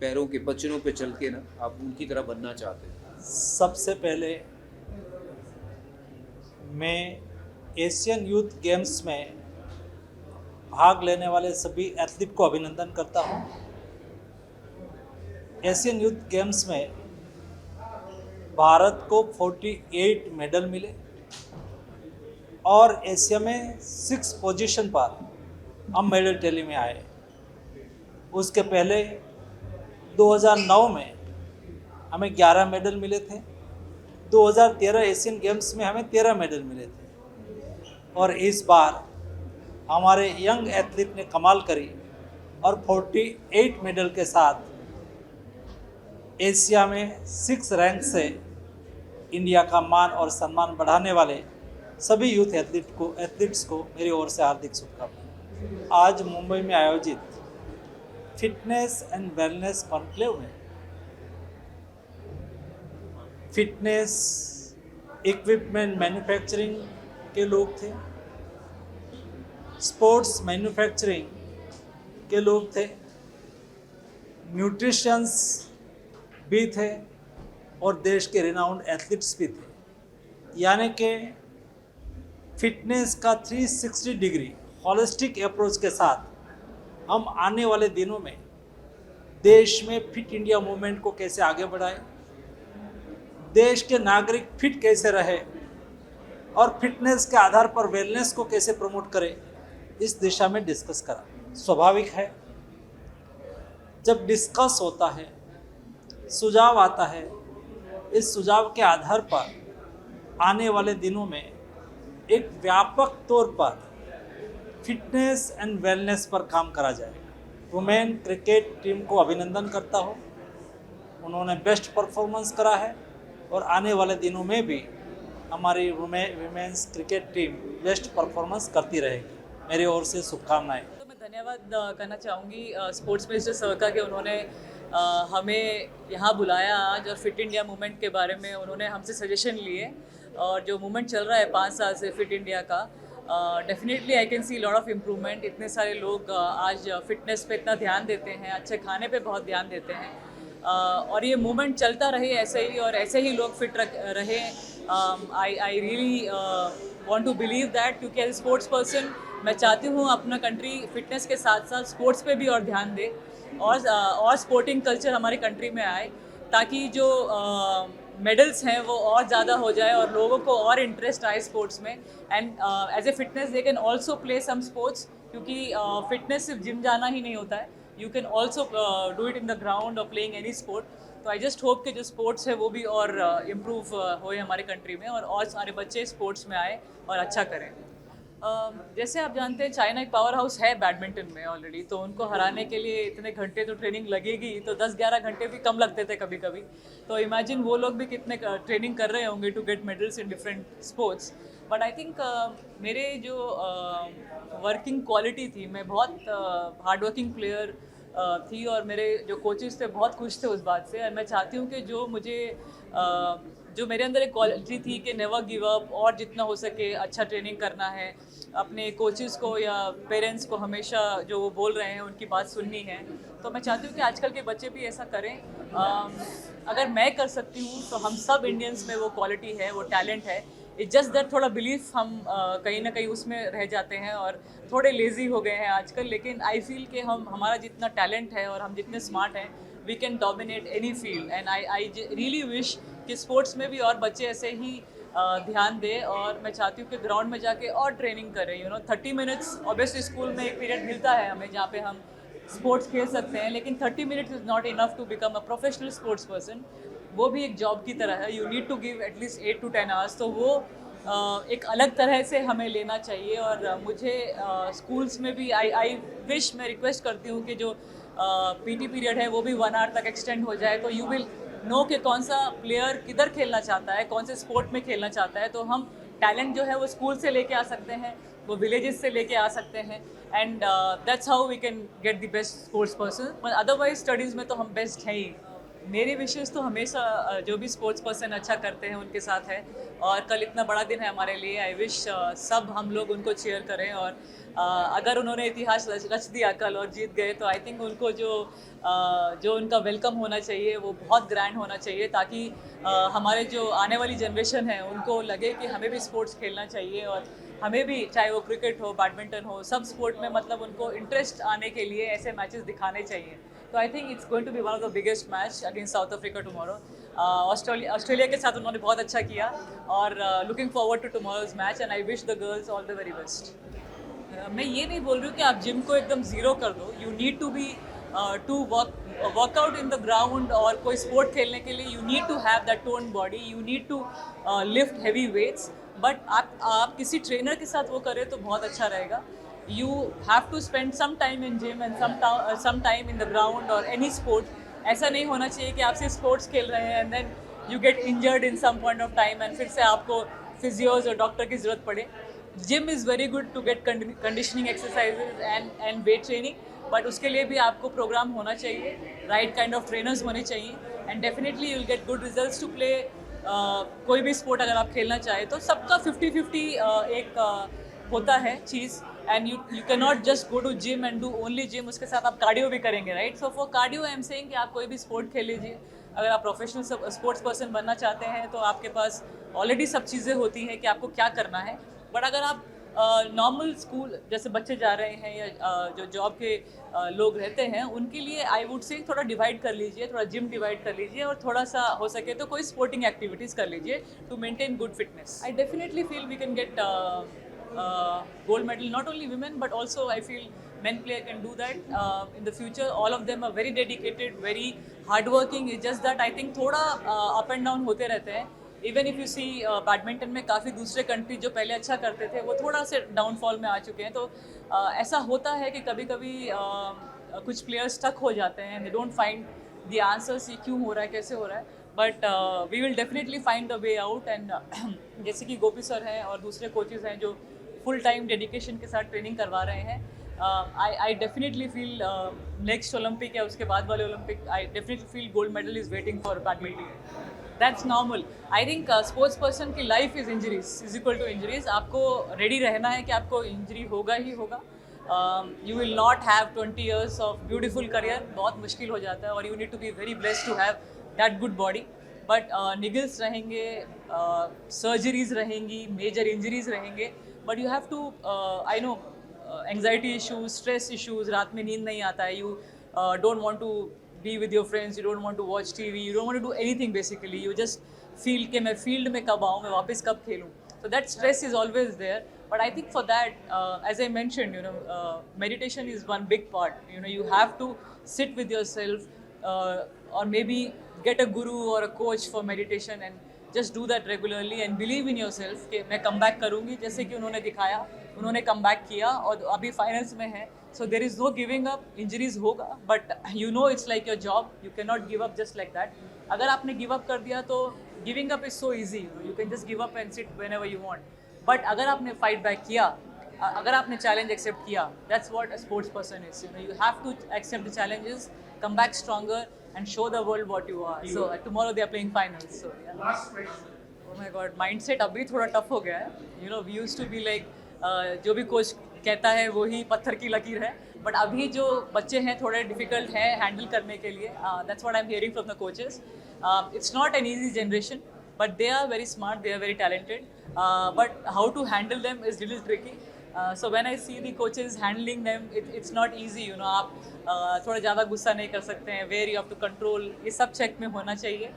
पैरों के बचनों पे चल के ना आप उनकी तरह बनना चाहते हैं।
सबसे पहले मैं एशियन यूथ गेम्स में भाग लेने वाले सभी एथलीट को अभिनंदन करता हूँ। एशियन यूथ गेम्स में भारत को 48 मेडल मिले और एशिया में 6 पोजीशन पर हम मेडल टैली में आए। उसके पहले 2009 में हमें 11 मेडल मिले थे, 2013 एशियन गेम्स में हमें 13 मेडल मिले थे, और इस बार हमारे यंग एथलीट ने कमाल करी और 48 मेडल के साथ एशिया में 6 रैंक से इंडिया का मान और सम्मान बढ़ाने वाले सभी यूथ एथलीट्स को मेरी ओर से हार्दिक शुभकामनाएं। आज मुंबई में आयोजित फिटनेस एंड वेलनेस कॉन्क्लेव में फिटनेस इक्विपमेंट मैन्युफैक्चरिंग के लोग थे, स्पोर्ट्स मैन्युफैक्चरिंग के लोग थे, न्यूट्रिशंस भी थे और देश के रिनाउंड एथलीट्स भी थे। यानी कि फिटनेस का 360 डिग्री हॉलिस्टिक अप्रोच के साथ हम आने वाले दिनों में देश में फिट इंडिया मूवमेंट को कैसे आगे बढ़ाएं, देश के नागरिक फिट कैसे रहे और फिटनेस के आधार पर वेलनेस को कैसे प्रमोट करें, इस दिशा में डिस्कस करा। स्वाभाविक है जब डिस्कस होता है, सुझाव आता है, इस सुझाव के आधार पर आने वाले दिनों में एक व्यापक तौर पर फिटनेस एंड वेलनेस पर काम करा जाएगा। वुमेन क्रिकेट टीम को अभिनंदन करता हूँ, उन्होंने बेस्ट परफॉर्मेंस करा है और आने वाले दिनों में भी हमारी women's cricket team best performance करती रहेगी। मेरी ओर से शुभकामनाएं।
तो मैं धन्यवाद करना चाहूँगी स्पोर्ट्स मिनिस्टर सर का कि उन्होंने हमें यहाँ बुलाया आज और फिट इंडिया मूवमेंट के बारे में उन्होंने हमसे सजेशन लिए, और जो मूवमेंट चल रहा है 5 साल से फिट इंडिया का, definitely I can see lot of improvement. इतने सारे लोग आज फिटनेस पे इतना ध्यान देते हैं, अच्छे खाने पे बहुत ध्यान देते हैं, और ये मूवमेंट चलता रहे ऐसे ही, और ऐसे ही लोग फिट रहे। I really want to believe that, क्योंकि एज ए स्पोर्ट्स पर्सन मैं चाहती हूँ अपना कंट्री फिटनेस के साथ साथ स्पोर्ट्स पे भी और ध्यान दे, और स्पोर्टिंग कल्चर हमारी कंट्री में आए, ताकि जो मेडल्स हैं वो और ज़्यादा हो जाए और लोगों को और इंटरेस्ट आए स्पोर्ट्स में। And as a fitness they can also play some sports, क्योंकि फिटनेस सिर्फ जिम जाना ही नहीं होता है, you can also do it in the ground और प्लेइंग एनी स्पोर्ट। तो आई जस्ट होप कि जो स्पोर्ट्स है वो भी और इम्प्रूव होए हमारे कंट्री में, और सारे बच्चे स्पोर्ट्स में आए और अच्छा करें। जैसे आप जानते हैं चाइना एक पावर हाउस है बैडमिंटन में ऑलरेडी, तो उनको हराने के लिए इतने घंटे तो ट्रेनिंग लगेगी, तो 10-11 घंटे भी कम लगते थे कभी कभी। तो इमेजिन वो लोग भी कितने ट्रेनिंग कर रहे होंगे to get medals in different sports. But I think मेरे जो वर्किंग क्वालिटी थी, मैं बहुत हार्ड वर्किंग प्लेयर थी और मेरे जो कोचेस थे बहुत खुश थे उस बात से। और मैं चाहती हूँ कि जो मुझे जो मेरे अंदर एक क्वालिटी थी कि नेवर गिव अप, और जितना हो सके अच्छा ट्रेनिंग करना है, अपने कोचेस को या पेरेंट्स को हमेशा जो वो बोल रहे हैं उनकी बात सुननी है। तो मैं चाहती हूँ कि आजकल के बच्चे भी ऐसा करें। अगर मैं कर सकती हूँ तो हम सब इंडियंस में वो क्वालिटी है, वो टैलेंट है। इट्स जस्ट दैट थोड़ा बिलीफ हम कहीं ना कहीं उसमें रह जाते हैं और थोड़े लेज़ी हो गए हैं आजकल। लेकिन आई फील कि हमारा जितना टैलेंट है और हम जितने स्मार्ट हैं, we can dominate any field. And I really wish कि स्पोर्ट्स में भी और बच्चे ऐसे ही ध्यान दें। और मैं चाहती हूँ कि ग्राउंड में जाके और ट्रेनिंग करें। 30 मिनट्स ऑब्वियसली स्कूल में एक पीरियड मिलता है हमें जहाँ पे हम स्पोर्ट्स खेल सकते हैं, लेकिन 30 minutes is not enough to become a professional sports person. वो भी एक जॉब की तरह है, you need to give at least 8 to 10 hours. तो वो एक अलग तरह से हमें लेना चाहिए। और मुझे स्कूल्स में भी आई विश, मैं रिक्वेस्ट करती हूँ कि जो पीटी पीरियड है वो भी 1 आवर तक एक्सटेंड हो जाए, तो यू विल नो कि कौन सा प्लेयर किधर खेलना चाहता है, कौन से स्पोर्ट में खेलना चाहता है। तो हम टैलेंट जो है वो स्कूल से लेके आ सकते हैं, वो विलेजेस से लेके आ सकते हैं। And that's how we can get the best sports person. Otherwise studies में तो हम बेस्ट हैं ही। मेरी विशेष तो हमेशा जो भी स्पोर्ट्स पर्सन अच्छा करते हैं उनके साथ है। और कल इतना बड़ा दिन है हमारे लिए, आई विश सब हम लोग उनको चीयर करें। और अगर उन्होंने इतिहास रच दिया कल और जीत गए, तो आई थिंक उनको जो उनका वेलकम होना चाहिए वो बहुत ग्रैंड होना चाहिए, ताकि हमारे जो आने वाली जनरेशन है उनको लगे कि हमें भी स्पोर्ट्स खेलना चाहिए। और हमें भी, चाहे वो क्रिकेट हो, बैडमिंटन हो, सब स्पोर्ट में मतलब उनको इंटरेस्ट आने के लिए ऐसे मैचेस दिखाने चाहिए। तो I think it's going to be one of the biggest match against South Africa tomorrow. Australia के साथ उन्होंने बहुत अच्छा किया और looking forward to tomorrow's match. And I wish the girls all the very best. मैं ये नहीं बोल रही हूँ कि आप जिम को एकदम ज़ीरो कर दो। You need to be to workout in the ground, और कोई स्पोर्ट खेलने के लिए you need to have that tone body, you need to lift heavy weights. But आप किसी ट्रेनर के साथ वो करें तो बहुत अच्छा रहेगा। You have to spend some time in gym and some time in the ground or any sport. ऐसा नहीं होना चाहिए कि आप सिर्फ स्पोर्ट्स खेल रहे हैं and then you get injured in some point of time and फिर से आपको फिजियोज और डॉक्टर की ज़रूरत पड़े। Gym is very good to get conditioning exercises and weight training, but उसके लिए भी आपको प्रोग्राम होना चाहिए, राइट काइंड ऑफ ट्रेनर्स होने चाहिए। And definitely you will get good results to play कोई भी स्पोर्ट अगर आप खेलना चाहें तो। सबका 50-50 एक होता है चीज़। And you can not just go to gym and do only gym, उसके साथ आप कार्डियो भी करेंगे, right. So for cardio I am saying कि आप कोई भी स्पोर्ट खेल लीजिए। अगर आप प्रोफेशनल स्पोर्ट्स पर्सन बनना चाहते हैं तो आपके पास ऑलरेडी सब चीज़ें होती हैं कि आपको क्या करना है। बट अगर आप नॉर्मल स्कूल जैसे बच्चे जा रहे हैं या जो जॉब के लोग रहते हैं, उनके लिए आई वुड से थोड़ा डिवाइड कर लीजिए, थोड़ा जिम डिवाइड कर लीजिए और थोड़ा सा हो सके तो कोई स्पोर्टिंग एक्टिविटीज़ कर लीजिए to maintain good fitness. I definitely feel we can get gold medal, not only women but also I feel men player can do that in the future. All of them are very dedicated, very hard working. It's just that I think थोड़ा up and down होते रहते हैं। Even if you see badminton में काफ़ी दूसरे country जो पहले अच्छा करते थे वो थोड़ा से डाउनफॉल में आ चुके हैं। तो ऐसा होता है कि कभी कभी कुछ प्लेयर्स स्टक हो जाते हैं, they don't find the answers, ये क्यों हो रहा है, कैसे हो रहा है। But we will definitely find the way out. एंड जैसे कि गोपी सर हैं और दूसरे कोचेज़ हैं जो फुल टाइम डेडिकेशन के साथ ट्रेनिंग करवा रहे हैं, I definitely feel next Olympic या उसके बाद वाले Olympic, I definitely feel gold medal is waiting for badminton. That's normal. I think sports person की life is injuries, is equal to injuries. आपको रेडी रहना है कि आपको इंजरी होगा ही होगा। You will not have 20 years of beautiful career, बहुत मुश्किल हो जाता है। और you need to be very blessed to have that good body. But niggles रहेंगे, सर्जरीज रहेंगी, मेजर इंजरीज रहेंगे। But you have to, I know anxiety issues, stress issues, रात में नींद नहीं आता है, you don't want to be with your friends, you don't want to watch TV, you don't want to do anything basically. You just feel कि मैं field में कब आऊँ, मैं वापस कब खेलूँ। So that stress is always there. But I think for that, as I mentioned, meditation is one big part. You have to sit with yourself or maybe get a guru or a coach for meditation and just do that regularly and believe in your self कि मैं come back करूँगी, जैसे कि उन्होंने दिखाया, उन्होंने come back किया और अभी फाइनल्स में है. So there is no giving up. Injuries होगा but you know it's like your job, you can not give up just like that. अगर आपने गिव अप कर दिया तो giving up is so easy, you can just give up and sit whenever you want. But अगर आपने fight back किया, अगर आपने चैलेंज एक्सेप्ट किया, that's what a sports person is. You have to accept the challenges, come back stronger and show the world what you are. So tomorrow they are playing finals. So yeah. Last question. Oh my God, mindset अभी थोड़ा tough हो गया है. You know, we used to be like जो भी coach कहता है वो ही पत्थर की लकीर है. But अभी जो बच्चे हैं थोड़े difficult हैं handle करने के लिए. That's what I'm hearing from the coaches. It's not an easy generation, but they are very smart. They are very talented. But how to handle them is little tricky. So when I see the coaches handling them, it's not easy. You know, आप थोड़ा ज़्यादा गुस्सा नहीं कर सकते हैं. Where you have to control, ये सब check में होना चाहिए.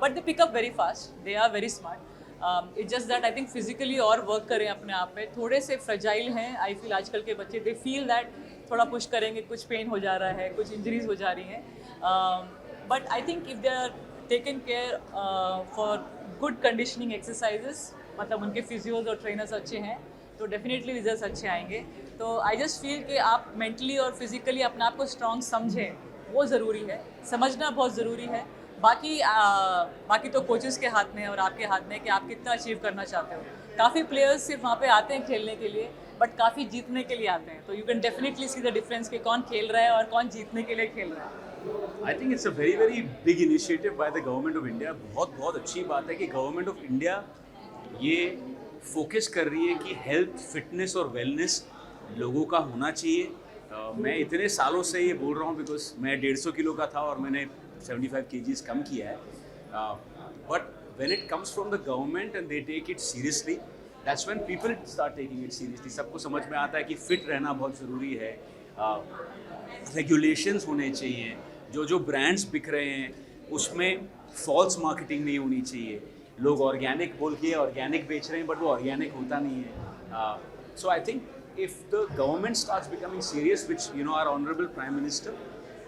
But they pick up very fast. They are very smart. It's just that I think physically और work करें अपने आप पे. थोड़े से fragile हैं. I feel आजकल के बच्चे they feel that थोड़ा push करेंगे, कुछ pain हो जा रहा है, कुछ injuries हो जा रही हैं. But I think if they are taken care for good conditioning exercises, मतलब उनके physios और trainers अच्छे हैं, तो डेफिनेटली रिजल्ट्स अच्छे आएंगे. तो आई जस्ट फील कि आप मेंटली और फिजिकली अपने आप को स्ट्रॉन्ग समझें, वो ज़रूरी है. समझना बहुत ज़रूरी है. बाकी तो कोचेस के हाथ में है और आपके हाथ में है कि आप कितना अचीव करना चाहते हो. काफ़ी प्लेयर्स सिर्फ वहाँ पे आते हैं खेलने के लिए, बट काफ़ी जीतने के लिए आते हैं. तो you can definitely see the difference कि कौन खेल रहा है और कौन जीतने के लिए खेल रहा है.
आई think it's a very very big initiative by the government of India. बहुत अच्छी बात है कि गवर्नमेंट ऑफ इंडिया ये फोकस कर रही है कि हेल्थ, फिटनेस और वेलनेस लोगों का होना चाहिए. मैं इतने सालों से ये बोल रहा हूँ बिकॉज मैं 150 किलो का था और मैंने 75 kgs कम किया है. But when it comes from the government and they take it seriously, that's when people start taking it seriously. सबको समझ में आता है कि फिट रहना बहुत ज़रूरी है. रेगुलेशंस होने चाहिए. जो ब्रांड्स बिक रहे हैं उसमें फॉल्स मार्केटिंग नहीं होनी चाहिए. लोग ऑर्गेनिक बोल के ऑर्गेनिक बेच रहे हैं बट वो ऑर्गेनिक होता नहीं है. So I think if the government starts becoming serious, which you know our honourable prime minister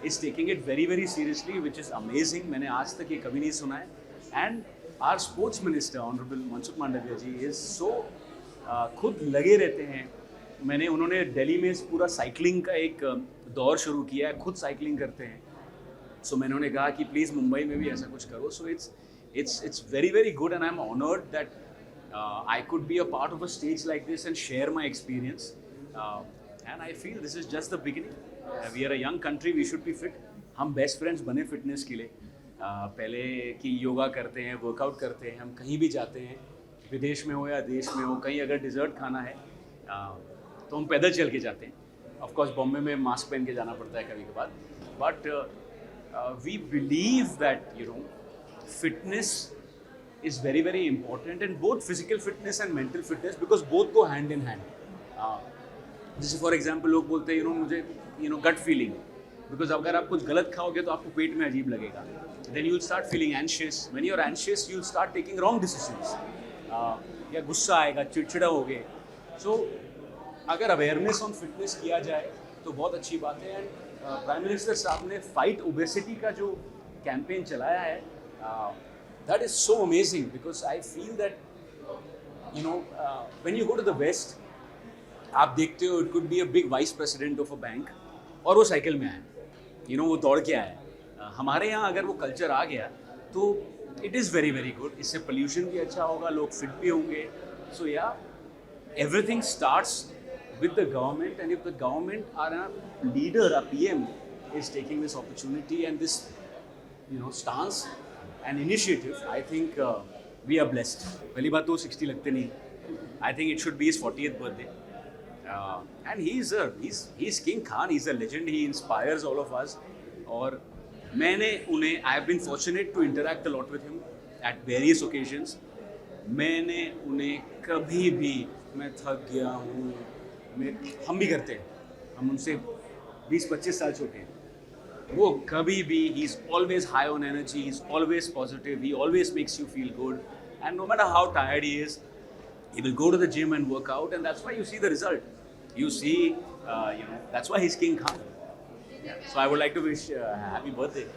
is taking it very very seriously, which is amazing. मैंने आज तक ये कभी नहीं सुना है. And our sports minister honourable Mansukh Mandaviya ji is so खुद लगे रहते हैं. उन्होंने दिल्ली में पूरा साइकिलिंग का एक दौर शुरू किया है, खुद साइकिलिंग करते हैं. सो मैंने उन्हें कहा कि प्लीज़ मुंबई में भी ऐसा कुछ करो. सो it's very very good and I'm honored that I could be a part of a stage like this and share my experience. And I feel this is just the beginning. We are a young country, we should be fit. हम best friends बने fitness के लिए. पहले कि योगा करते हैं, workout करते हैं, हम कहीं भी जाते हैं, विदेश में हो या देश में हो, कहीं अगर डिज़र्ट खाना है तो हम पैदल चल के जाते हैं. ऑफ कोर्स बॉम्बे में मास्क पहन के जाना पड़ता है कभी कभार. But we believe that you know fitness is very very important, and both physical fitness and mental fitness, because both go hand in hand. जैसे फॉर एग्जाम्पल लोग बोलते हैं मुझे गट फीलिंग, बिकॉज अगर आप कुछ गलत खाओगे तो आपको पेट में अजीब लगेगा. Then you will start feeling anxious. When you are anxious you will start taking wrong decisions. या गुस्सा आएगा, चिड़चिड़ा होगे. सो अगर अवेयरनेस ऑन फिटनेस किया जाए तो बहुत अच्छी बात है. एंड प्राइम मिनिस्टर साहब ने फाइट ओबेसिटी का जो कैंपेन चलाया है, that is so amazing, because I feel that when you go to the West, आप देखते हो it could be a big vice president of a bank और वो साइकिल में आया, वो दौड़ के आया. हमारे यहाँ अगर वो कल्चर आ गया तो it is very very good. इससे पोल्यूशन भी अच्छा होगा, लोग फिट भी होंगे. So yeah, everything starts with the government, and if the government or a leader, a PM is taking this opportunity and this stance and initiative, I think we are blessed. पहली बात तो 60 लगते नहीं. I think it should be his 40th birthday. And he's King Khan. He's a legend. He inspires all of us. और I have been fortunate to interact a lot with him at various occasions. मैंने उन्हें कभी भी मैं थक गया हूँ, हम भी करते हैं, हम उनसे 20-25 साल छोटे हैं, वो कभी भी he is always high on energy, he is always positive, he always makes you feel good, and no matter how tired he is, he will go to the gym and work out, and that's why you see the result. You see, that's why he's King Khan. So I would like to wish happy birthday.